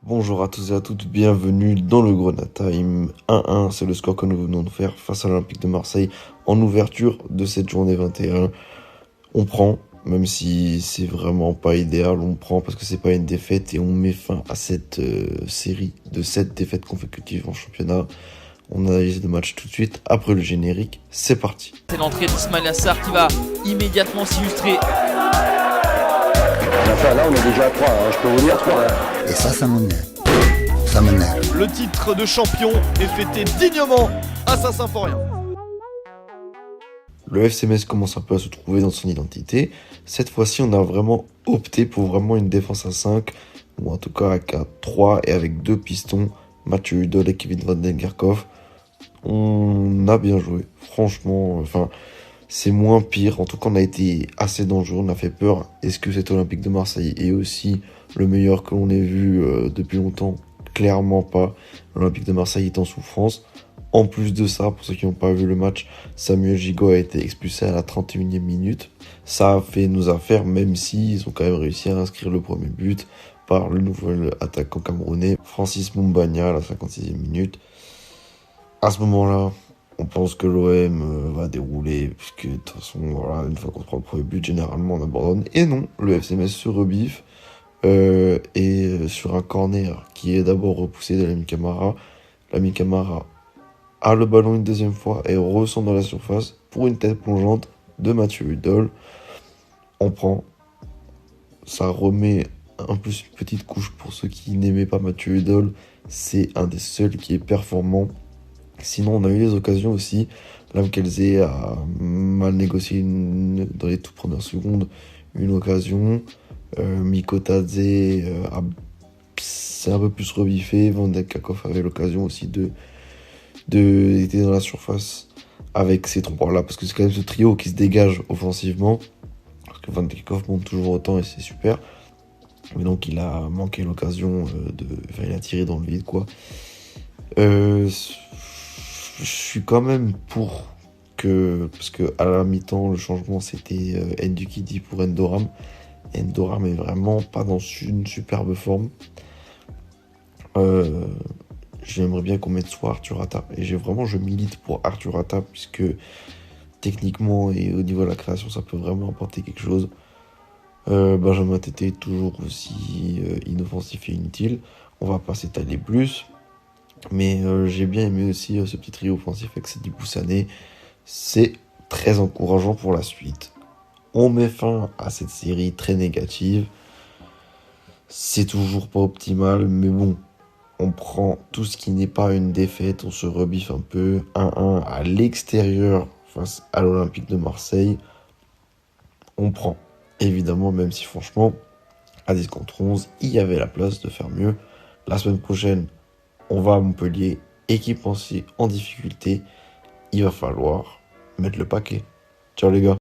Bonjour à tous et à toutes, bienvenue dans le Grenat Time. 1-1, c'est le score que nous venons de faire face à l'Olympique de Marseille en ouverture de cette journée 21. On prend, même si c'est vraiment pas idéal, on prend parce que c'est pas une défaite et on met fin à cette série de 7 défaites consécutives en championnat. On analyse le match tout de suite après le générique, c'est parti. C'est l'entrée d'Ismail Assar qui va immédiatement s'illustrer. Là, on est déjà à 3, je peux vous dire 3. Et ça m'énerve. Ça m'énerve. Le titre de champion est fêté dignement à Saint-Symphorien. Le FC Metz commence un peu à se trouver dans son identité. Cette fois-ci, on a vraiment opté pour vraiment une défense à 5, ou en tout cas avec un 3 et avec 2 pistons, Mathieu Hudol et Kevin Van Den Gerkhoff. On a bien joué, franchement, c'est moins pire. En tout cas, on a été assez dangereux, on a fait peur. Est-ce que cet Olympique de Marseille est aussi le meilleur que l'on ait vu depuis longtemps? Clairement pas. L'Olympique de Marseille est en souffrance. En plus de ça, pour ceux qui n'ont pas vu le match, Samuel Gigot a été expulsé à la 31e minute. Ça a fait nos affaires, même s'ils ont quand même réussi à inscrire le premier but par le nouvel attaquant camerounais, Francis Moumbagna, à la 56e minute. À ce moment-là, on pense que l'OM va dérouler, puisque de toute façon, voilà, une fois qu'on prend le premier but, généralement on abandonne. Et non, le FC Metz se rebiffe, et sur un corner qui est d'abord repoussé de Lamine Camara. Lamine Camara a le ballon une deuxième fois et ressent dans la surface pour une tête plongeante de Mathieu Hudol. On prend, ça remet en plus une petite couche pour ceux qui n'aimaient pas Mathieu Hudol. C'est un des seuls qui est performant. Sinon, on a eu les occasions aussi. Lamkelze a mal négocié dans les toutes premières secondes une occasion. Mikotadze s'est un peu plus rebiffé. Van Den Gerkhoff avait l'occasion aussi de était dans la surface avec ces trois-là. Parce que c'est quand même ce trio qui se dégage offensivement. Parce que Van Den Gerkhoff monte toujours autant et c'est super. Mais donc, il a manqué l'occasion il a tiré dans le vide, quoi. Je suis quand même pour parce que à la mi-temps, le changement c'était Ndukidi pour Endoram. Endoram est vraiment pas dans une superbe forme. J'aimerais bien qu'on mette soit Arthur Atta. Et je milite pour Arthur Atta, puisque techniquement et au niveau de la création, ça peut vraiment apporter quelque chose. Benjamin Tété est toujours aussi inoffensif et inutile. On va pas s'étaler plus. Mais j'ai bien aimé aussi ce petit trio offensif avec Sedi Boussané. C'est très encourageant pour la suite. On met fin à cette série très négative. C'est toujours pas optimal, mais bon, on prend tout ce qui n'est pas une défaite, on se rebiffe un peu. 1-1 à l'extérieur face à l'Olympique de Marseille. On prend, évidemment, même si franchement, à 10 contre 11, il y avait la place de faire mieux. La semaine prochaine, on va à Montpellier, équipe en difficulté. Il va falloir mettre le paquet. Ciao les gars.